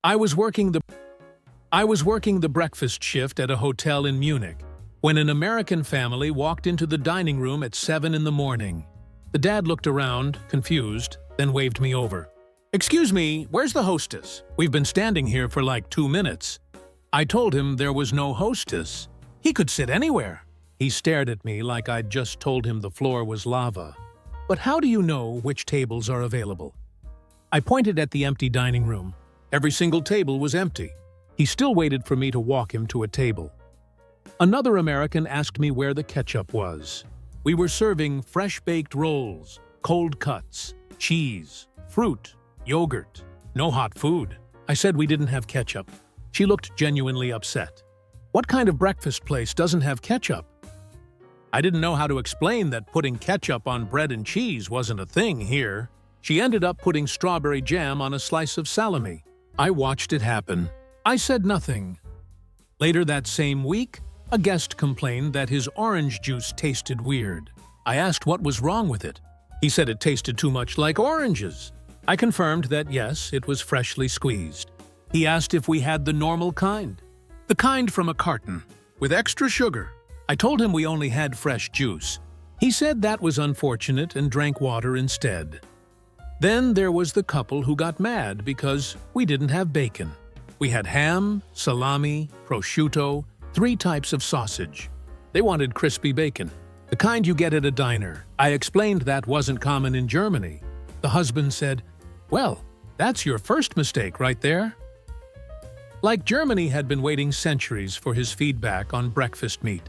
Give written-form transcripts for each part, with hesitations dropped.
I was working the I was working the breakfast shift at a hotel in Munich when an American family walked into the dining room at 7 in the morning. The dad looked around, confused, then waved me over. "Excuse me, where's the hostess? We've been standing here for like 2 minutes." I told him there was no hostess. He could sit anywhere. He stared at me like I'd just told him the floor was lava. "But how do you know which tables are available?" I pointed at the empty dining room. Every single table was empty. He still waited for me to walk him to a table. Another American asked me where the ketchup was. We were serving fresh-baked rolls, cold cuts, cheese, fruit, yogurt, no hot food. I said we didn't have ketchup. She looked genuinely upset. What kind of breakfast place doesn't have ketchup? I didn't know how to explain that putting ketchup on bread and cheese wasn't a thing here. She ended up putting strawberry jam on a slice of salami. I watched it happen. I said nothing. Later that same week, a guest complained that his orange juice tasted weird. I asked what was wrong with it. He said it tasted too much like oranges. I confirmed that yes, it was freshly squeezed. He asked if we had the normal kind. The kind from a carton, with extra sugar. I told him we only had fresh juice. He said that was unfortunate and drank water instead. Then there was the couple who got mad because we didn't have bacon. We had ham, salami, prosciutto, 3 types of sausage. They wanted crispy bacon, the kind you get at a diner. I explained that wasn't common in Germany. The husband said, "Well, that's your first mistake right there." Like Germany had been waiting centuries for his feedback on breakfast meat.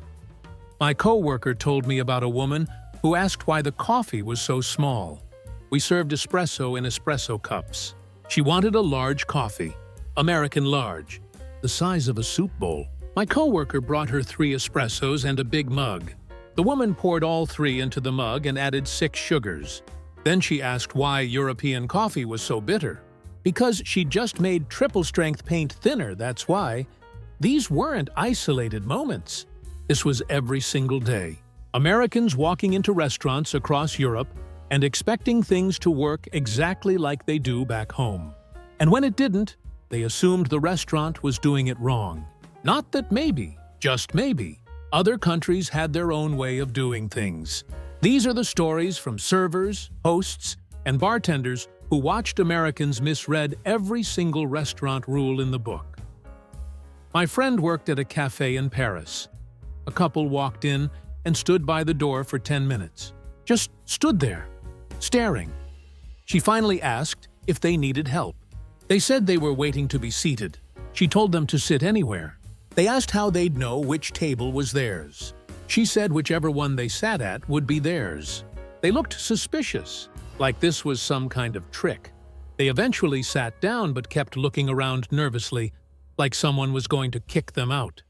My co-worker told me about a woman who asked why the coffee was so small. We served espresso in espresso cups. She wanted a large coffee, American large, the size of a soup bowl. My co-worker brought her 3 espressos and a big mug. The woman poured all 3 into the mug and added 6 sugars. Then she asked why European coffee was so bitter. Because she just made triple-strength paint thinner, that's why. These weren't isolated moments. This was every single day. Americans walking into restaurants across Europe and expecting things to work exactly like they do back home. And when it didn't, they assumed the restaurant was doing it wrong. Not that maybe, just maybe, other countries had their own way of doing things. These are the stories from servers, hosts, and bartenders who watched Americans misread every single restaurant rule in the book. My friend worked at a cafe in Paris. A couple walked in and stood by the door for 10 minutes. Just stood there, staring. She finally asked if they needed help. They said they were waiting to be seated. She told them to sit anywhere. They asked how they'd know which table was theirs. She said whichever one they sat at would be theirs. They looked suspicious, like this was some kind of trick. They eventually sat down but kept looking around nervously, like someone was going to kick them out.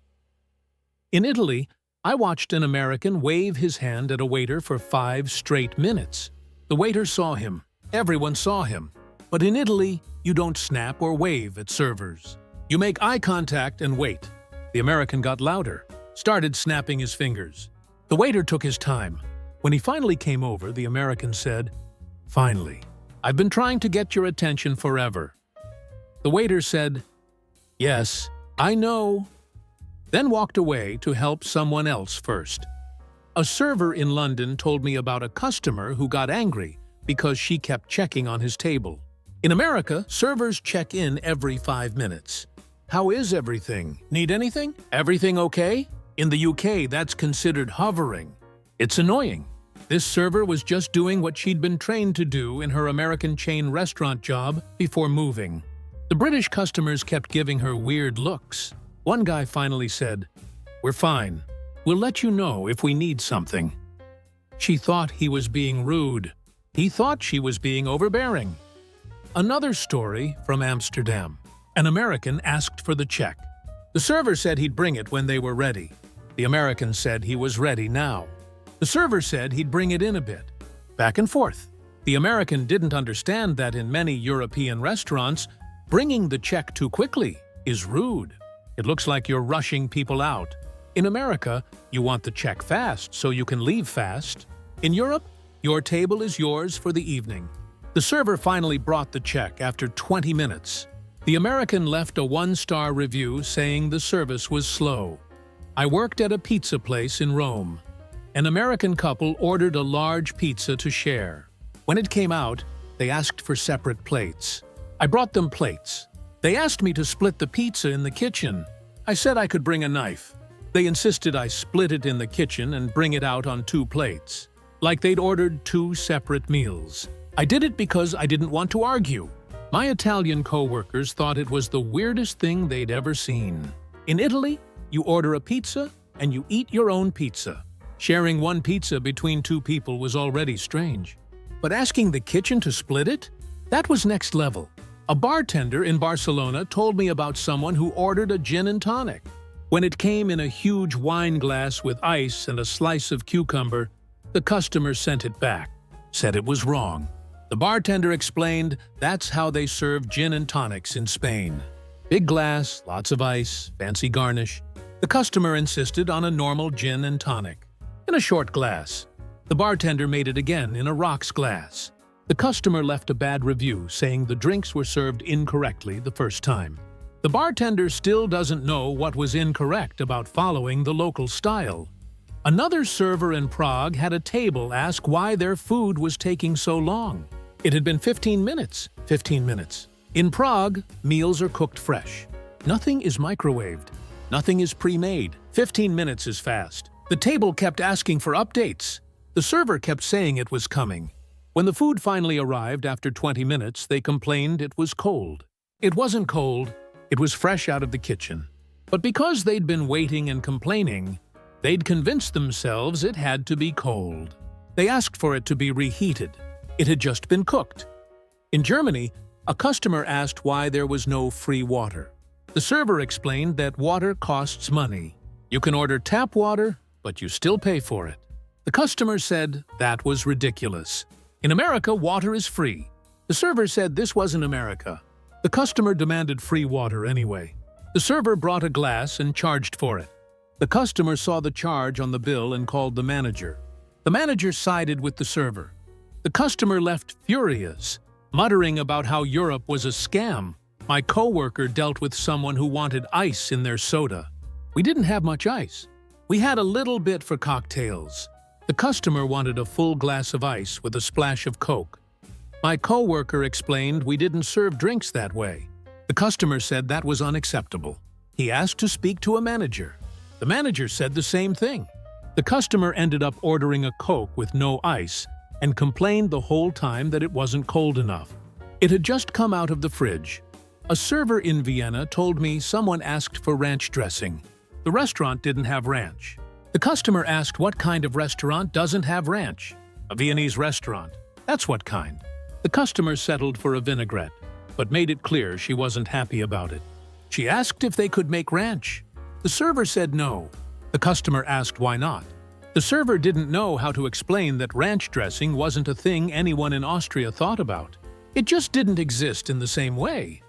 In Italy, I watched an American wave his hand at a waiter for 5 straight minutes. The waiter saw him. Everyone saw him. But in Italy, you don't snap or wave at servers. You make eye contact and wait. The American got louder, started snapping his fingers. The waiter took his time. When he finally came over, the American said, "Finally, I've been trying to get your attention forever." The waiter said, "Yes, I know," then walked away to help someone else first. A server in London told me about a customer who got angry because she kept checking on his table. In America, servers check in every 5 minutes. "How is everything? Need anything? Everything okay?" In the UK, that's considered hovering. It's annoying. This server was just doing what she'd been trained to do in her American chain restaurant job before moving. The British customers kept giving her weird looks. One guy finally said, "We're fine. We'll let you know if we need something." She thought he was being rude. He thought she was being overbearing. Another story from Amsterdam. An American asked for the check. The server said he'd bring it when they were ready. The American said he was ready now. The server said he'd bring it in a bit. Back and forth. The American didn't understand that in many European restaurants, bringing the check too quickly is rude. It looks like you're rushing people out. In America, you want the check fast so you can leave fast. In Europe, your table is yours for the evening. The server finally brought the check after 20 minutes. The American left a 1-star review saying the service was slow. I worked at a pizza place in Rome. An American couple ordered a large pizza to share. When it came out, they asked for separate plates. I brought them plates. They asked me to split the pizza in the kitchen. I said I could bring a knife. They insisted I split it in the kitchen and bring it out on 2 plates, like they'd ordered 2 separate meals. I did it because I didn't want to argue. My Italian co-workers thought it was the weirdest thing they'd ever seen. In Italy, you order a pizza and you eat your own pizza. Sharing one pizza between 2 people was already strange. But asking the kitchen to split it? That was next level. A bartender in Barcelona told me about someone who ordered a gin and tonic. When it came in a huge wine glass with ice and a slice of cucumber, the customer sent it back, said it was wrong. The bartender explained that's how they serve gin and tonics in Spain. Big glass, lots of ice, fancy garnish. The customer insisted on a normal gin and tonic, in a short glass. The bartender made it again in a rocks glass. The customer left a bad review saying the drinks were served incorrectly the first time. The bartender still doesn't know what was incorrect about following the local style. Another server in Prague had a table ask why their food was taking so long. It had been 15 minutes. 15 minutes. In Prague, meals are cooked fresh. Nothing is microwaved. Nothing is pre-made. 15 minutes is fast. The table kept asking for updates. The server kept saying it was coming. When the food finally arrived after 20 minutes, they complained it was cold. It wasn't cold. It was fresh out of the kitchen. But because they'd been waiting and complaining, they'd convinced themselves it had to be cold. They asked for it to be reheated. It had just been cooked. In Germany, a customer asked why there was no free water. The server explained that water costs money. You can order tap water, but you still pay for it. The customer said that was ridiculous. In America, water is free. The server said this wasn't America. The customer demanded free water anyway. The server brought a glass and charged for it. The customer saw the charge on the bill and called the manager. The manager sided with the server. The customer left furious, muttering about how Europe was a scam. My coworker dealt with someone who wanted ice in their soda. We didn't have much ice. We had a little bit for cocktails. The customer wanted a full glass of ice with a splash of Coke. My coworker explained we didn't serve drinks that way. The customer said that was unacceptable. He asked to speak to a manager. The manager said the same thing. The customer ended up ordering a Coke with no ice and complained the whole time that it wasn't cold enough. It had just come out of the fridge. A server in Vienna told me someone asked for ranch dressing. The restaurant didn't have ranch. The customer asked what kind of restaurant doesn't have ranch. A Viennese restaurant. That's what kind. The customer settled for a vinaigrette, but made it clear she wasn't happy about it. She asked if they could make ranch. The server said no. The customer asked why not. The server didn't know how to explain that ranch dressing wasn't a thing anyone in Austria thought about. It just didn't exist in the same way.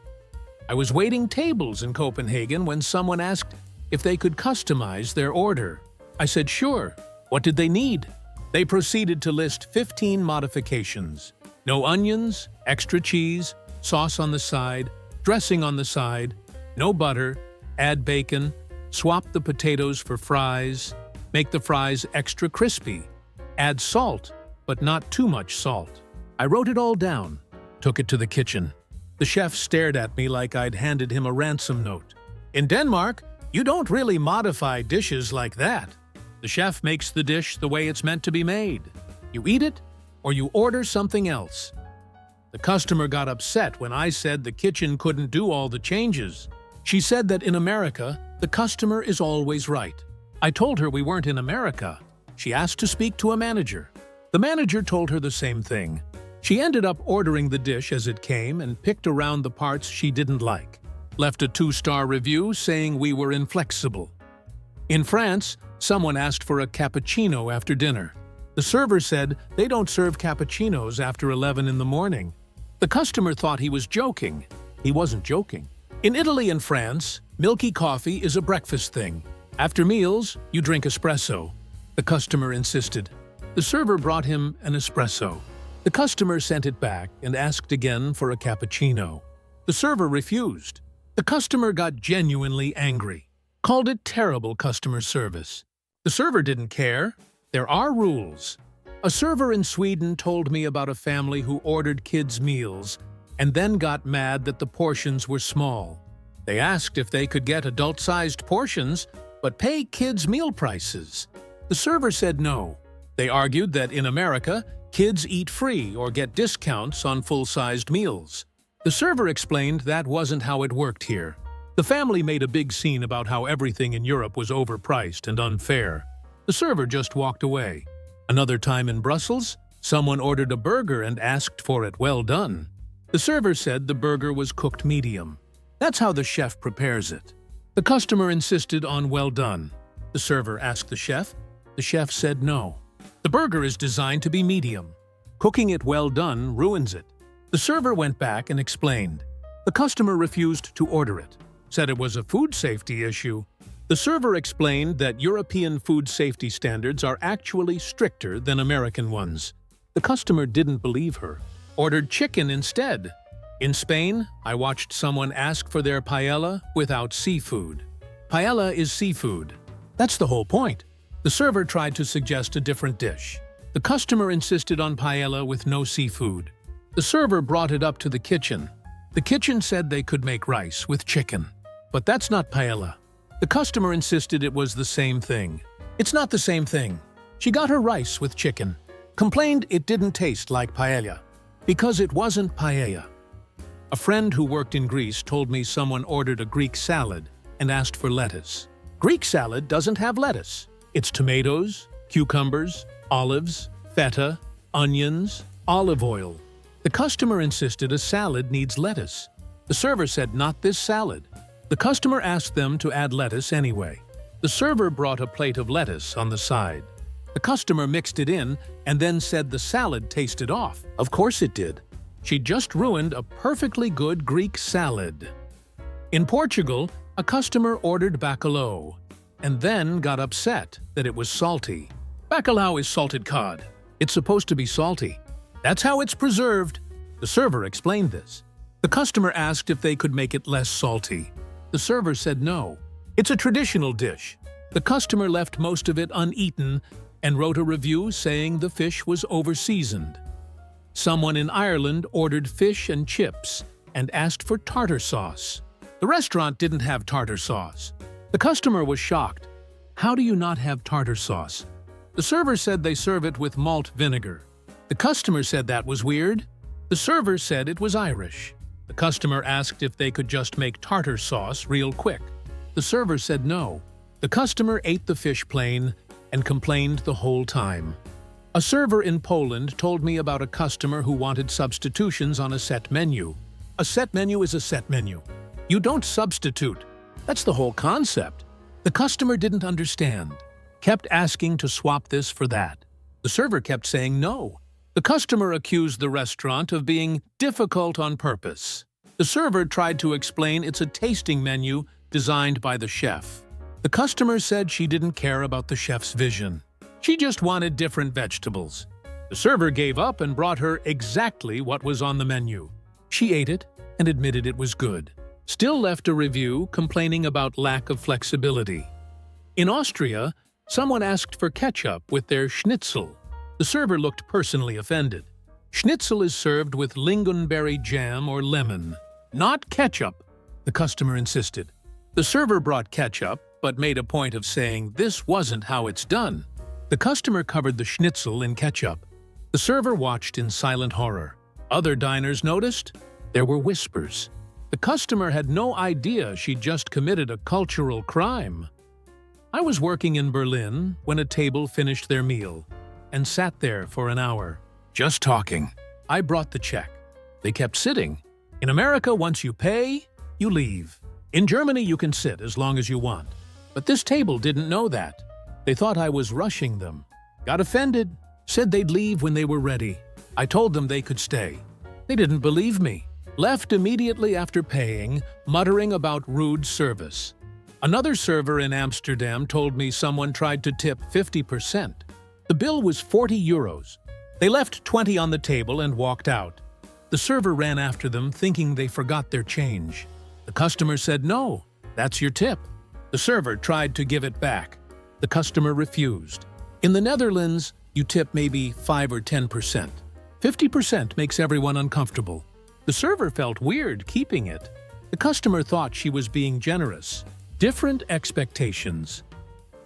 I was waiting tables in Copenhagen when someone asked if they could customize their order. I said sure. What did they need? They proceeded to list 15 modifications. No onions, extra cheese, sauce on the side, dressing on the side, no butter, add bacon, swap the potatoes for fries, make the fries extra crispy, add salt, but not too much salt. I wrote it all down, took it to the kitchen. The chef stared at me like I'd handed him a ransom note. In Denmark, you don't really modify dishes like that. The chef makes the dish the way it's meant to be made. You eat it, or you order something else. The customer got upset when I said the kitchen couldn't do all the changes. She said that in America, the customer is always right. I told her we weren't in America. She asked to speak to a manager. The manager told her the same thing. She ended up ordering the dish as it came and picked around the parts she didn't like. Left a 2-star review saying we were inflexible. In France, someone asked for a cappuccino after dinner. The server said they don't serve cappuccinos after 11 in the morning. The customer thought he was joking. He wasn't joking. In Italy and France, milky coffee is a breakfast thing. After meals, you drink espresso. The customer insisted. The server brought him an espresso. The customer sent it back and asked again for a cappuccino. The server refused. The customer got genuinely angry, called it terrible customer service. The server didn't care. There are rules. A server in Sweden told me about a family who ordered kids' meals and then got mad that the portions were small. They asked if they could get adult-sized portions but pay kids' meal prices. The server said no. They argued that in America, kids eat free or get discounts on full-sized meals. The server explained that wasn't how it worked here. The family made a big scene about how everything in Europe was overpriced and unfair. The server just walked away. Another time in Brussels, someone ordered a burger and asked for it well done. The server said the burger was cooked medium. That's how the chef prepares it. The customer insisted on well done. The server asked the chef. The chef said no. The burger is designed to be medium. Cooking it well done ruins it. The server went back and explained. The customer refused to order it, said it was a food safety issue. The server explained that European food safety standards are actually stricter than American ones. The customer didn't believe her, ordered chicken instead. In Spain, I watched someone ask for their paella without seafood. Paella is seafood. That's the whole point. The server tried to suggest a different dish. The customer insisted on paella with no seafood. The server brought it up to the kitchen. The kitchen said they could make rice with chicken. But that's not paella. The customer insisted it was the same thing. It's not the same thing. She got her rice with chicken. Complained it didn't taste like paella. Because it wasn't paella. A friend who worked in Greece told me someone ordered a Greek salad and asked for lettuce. Greek salad doesn't have lettuce. It's tomatoes, cucumbers, olives, feta, onions, olive oil. The customer insisted a salad needs lettuce. The server said not this salad. The customer asked them to add lettuce anyway. The server brought a plate of lettuce on the side. The customer mixed it in and then said the salad tasted off. Of course it did. She just ruined a perfectly good Greek salad. In Portugal, a customer ordered bacalhau and then got upset that it was salty. Bacalhau is salted cod. It's supposed to be salty. That's how it's preserved. The server explained this. The customer asked if they could make it less salty. The server said no. It's a traditional dish. The customer left most of it uneaten and wrote a review saying the fish was over-seasoned. Someone in Ireland ordered fish and chips and asked for tartar sauce. The restaurant didn't have tartar sauce. The customer was shocked. How do you not have tartar sauce? The server said they serve it with malt vinegar. The customer said that was weird. The server said it was Irish. The customer asked if they could just make tartar sauce real quick. The server said no. The customer ate the fish plain and complained the whole time. A server in Poland told me about a customer who wanted substitutions on a set menu. A set menu is a set menu. You don't substitute. That's the whole concept. The customer didn't understand. Kept asking to swap this for that. The server kept saying no. The customer accused the restaurant of being difficult on purpose. The server tried to explain it's a tasting menu designed by the chef. The customer said she didn't care about the chef's vision. She just wanted different vegetables. The server gave up and brought her exactly what was on the menu. She ate it and admitted it was good. Still left a review complaining about lack of flexibility. In Austria, someone asked for ketchup with their schnitzel. The server looked personally offended. Schnitzel is served with lingonberry jam or lemon, not ketchup, the customer insisted. The server brought ketchup, but made a point of saying this wasn't how it's done. The customer covered the schnitzel in ketchup. The server watched in silent horror. Other diners noticed. There were whispers. The customer had no idea she'd just committed a cultural crime. I was working in Berlin when a table finished their meal and sat there for an hour, just talking. I brought the check. They kept sitting. In America, once you pay, you leave. In Germany, you can sit as long as you want. But this table didn't know that. They thought I was rushing them. Got offended, said they'd leave when they were ready. I told them they could stay. They didn't believe me. Left immediately after paying, muttering about rude service. Another server in Amsterdam told me someone tried to tip 50%. The bill was €40. They left 20 on the table and walked out. The server ran after them, thinking they forgot their change. The customer said, "No, that's your tip." The server tried to give it back. The customer refused. In the Netherlands, you tip maybe 5 or 10%. 50% makes everyone uncomfortable. The server felt weird keeping it. The customer thought she was being generous. Different expectations.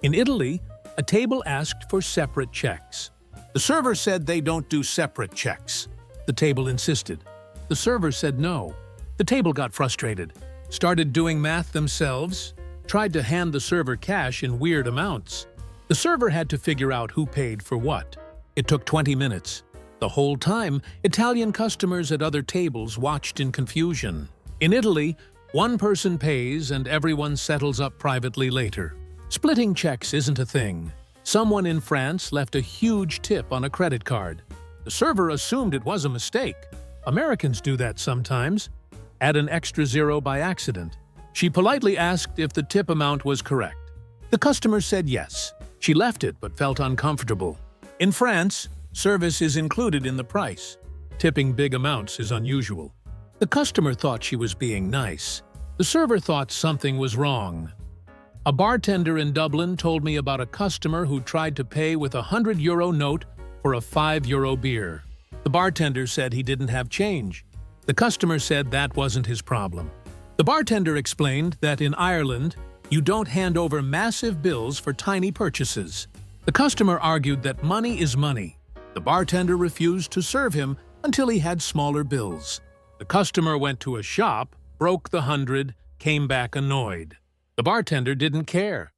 In Italy, a table asked for separate checks. The server said they don't do separate checks. The table insisted. The server said no. The table got frustrated, started doing math themselves, tried to hand the server cash in weird amounts. The server had to figure out who paid for what. It took 20 minutes. The whole time, Italian customers at other tables watched in confusion. In Italy, one person pays and everyone settles up privately later. Splitting checks isn't a thing. Someone in France left a huge tip on a credit card. The server assumed it was a mistake. Americans do that sometimes. Add an extra zero by accident. She politely asked if the tip amount was correct. The customer said yes. She left it but felt uncomfortable. In France, service is included in the price. Tipping big amounts is unusual. The customer thought she was being nice. The server thought something was wrong. A bartender in Dublin told me about a customer who tried to pay with a €100 note for a €5 beer. The bartender said he didn't have change. The customer said that wasn't his problem. The bartender explained that in Ireland, you don't hand over massive bills for tiny purchases. The customer argued that money is money. The bartender refused to serve him until he had smaller bills. The customer went to a shop, broke the 100, came back annoyed. The bartender didn't care.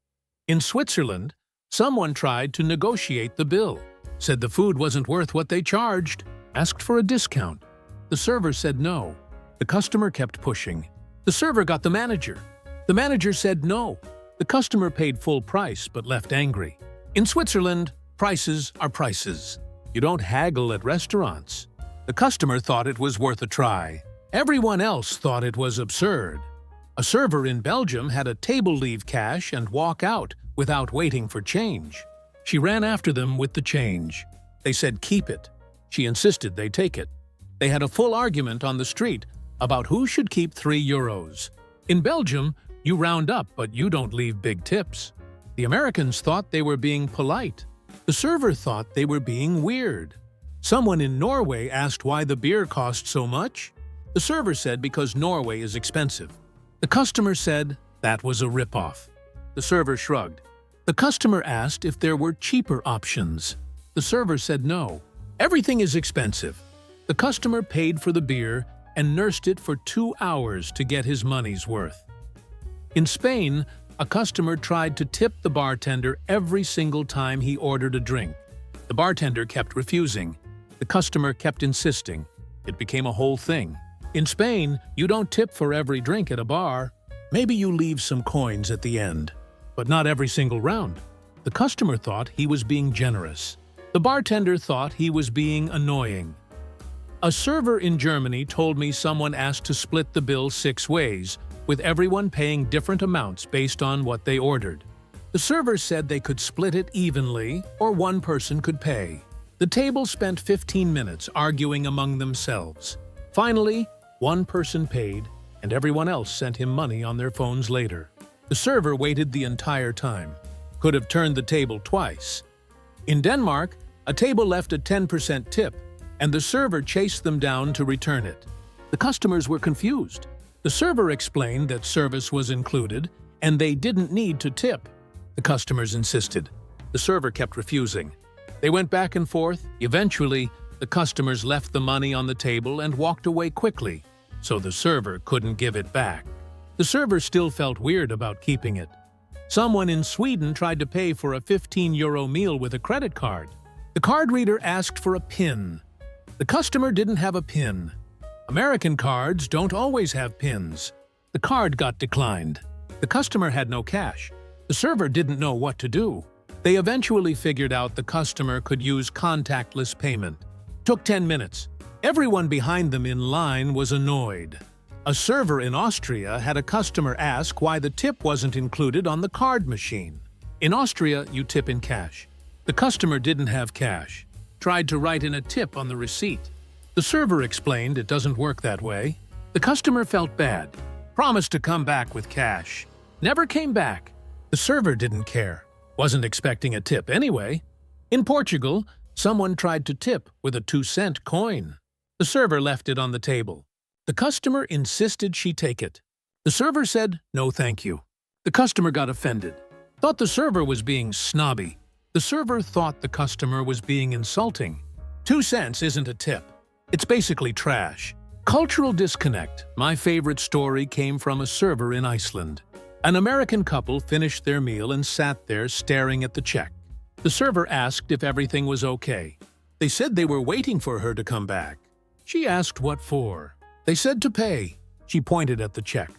In Switzerland, someone tried to negotiate the bill, said the food wasn't worth what they charged, asked for a discount. The server said no. The customer kept pushing. The server got the manager. The manager said no. The customer paid full price but left angry. In Switzerland, prices are prices. You don't haggle at restaurants. The customer thought it was worth a try. Everyone else thought it was absurd. A server in Belgium had a table leave cash and walk out without waiting for change. She ran after them with the change. They said keep it. She insisted they take it. They had a full argument on the street about who should keep €3. In Belgium, you round up but you don't leave big tips. The Americans thought they were being polite. The server thought they were being weird. Someone in Norway asked why the beer cost so much. The server said because Norway is expensive. The customer said that was a ripoff. The server shrugged. The customer asked if there were cheaper options. The server said no. Everything is expensive. The customer paid for the beer and nursed it for 2 hours to get his money's worth. In Spain, a customer tried to tip the bartender every single time he ordered a drink. The bartender kept refusing. The customer kept insisting. It became a whole thing. In Spain, you don't tip for every drink at a bar. Maybe you leave some coins at the end, but not every single round. The customer thought he was being generous. The bartender thought he was being annoying. A server in Germany told me someone asked to split the bill 6 ways, with everyone paying different amounts based on what they ordered. The server said they could split it evenly, or one person could pay. The table spent 15 minutes arguing among themselves. Finally, one person paid, and everyone else sent him money on their phones later. The server waited the entire time. Could have turned the table twice. In Denmark, a table left a 10% tip, and the server chased them down to return it. The customers were confused. The server explained that service was included, and they didn't need to tip. The customers insisted. The server kept refusing. They went back and forth. Eventually, the customers left the money on the table and walked away quickly, so the server couldn't give it back. The server still felt weird about keeping it. Someone in Sweden tried to pay for a €15 meal with a credit card. The card reader asked for a PIN. The customer didn't have a PIN. American cards don't always have PINs. The card got declined. The customer had no cash. The server didn't know what to do. They eventually figured out the customer could use contactless payment. Took 10 minutes. Everyone behind them in line was annoyed. A server in Austria had a customer ask why the tip wasn't included on the card machine. In Austria, you tip in cash. The customer didn't have cash. Tried to write in a tip on the receipt. The server explained it doesn't work that way. The customer felt bad, promised to come back with cash. Never came back. The server didn't care, wasn't expecting a tip anyway. In Portugal, someone tried to tip with a 2-cent coin. The server left it on the table. The customer insisted she take it. The server said, "No, thank you." The customer got offended, thought the server was being snobby. The server thought the customer was being insulting. 2 cents isn't a tip. It's basically trash. Cultural disconnect. My favorite story came from a server in Iceland. An American couple finished their meal and sat there staring at the check. The server asked if everything was okay. They said they were waiting for her to come back. She asked what for. They said to pay. She pointed at the check.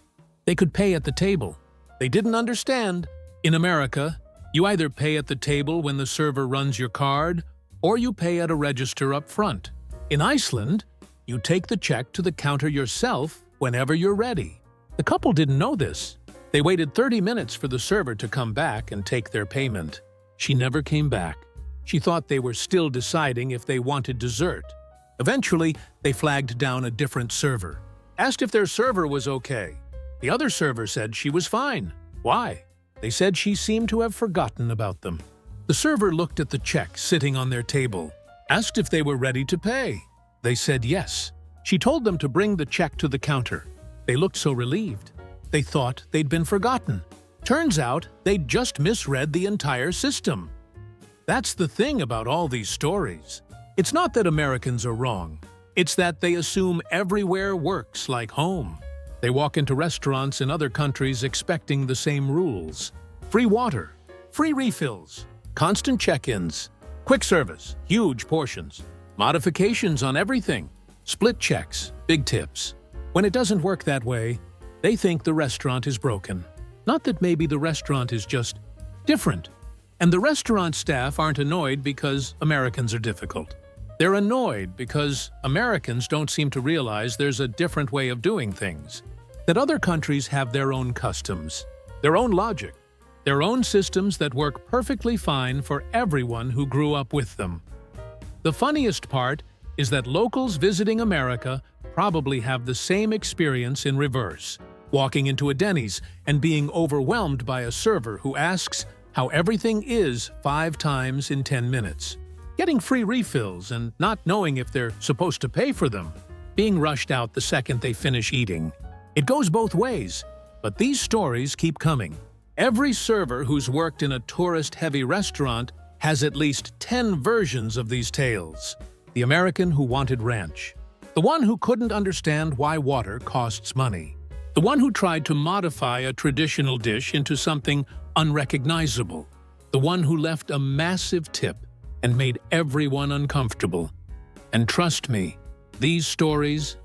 They could pay at the table. They didn't understand. In America, you either pay at the table when the server runs your card, or you pay at a register up front. In Iceland, you take the check to the counter yourself whenever you're ready. The couple didn't know this. They waited 30 minutes for the server to come back and take their payment. She never came back. She thought they were still deciding if they wanted dessert. Eventually, they flagged down a different server. Asked if their server was okay. The other server said she was fine. Why? They said she seemed to have forgotten about them. The server looked at the check sitting on their table, asked if they were ready to pay. They said yes. She told them to bring the check to the counter. They looked so relieved. They thought they'd been forgotten. Turns out they'd just misread the entire system. That's the thing about all these stories. It's not that Americans are wrong. It's that they assume everywhere works like home. They walk into restaurants in other countries expecting the same rules. Free water, free refills, constant check-ins, quick service, huge portions, modifications on everything, split checks, big tips. When it doesn't work that way, they think the restaurant is broken. Not that maybe the restaurant is just different. And the restaurant staff aren't annoyed because Americans are difficult. They're annoyed because Americans don't seem to realize there's a different way of doing things. That other countries have their own customs, their own logic, their own systems that work perfectly fine for everyone who grew up with them. The funniest part is that locals visiting America probably have the same experience in reverse, walking into a Denny's and being overwhelmed by a server who asks how everything is 5 times in 10 minutes, getting free refills and not knowing if they're supposed to pay for them, being rushed out the second they finish eating. It goes both ways, but these stories keep coming. Every server who's worked in a tourist-heavy restaurant has at least 10 versions of these tales. The American who wanted ranch. The one who couldn't understand why water costs money. The one who tried to modify a traditional dish into something unrecognizable. The one who left a massive tip and made everyone uncomfortable. And trust me, these stories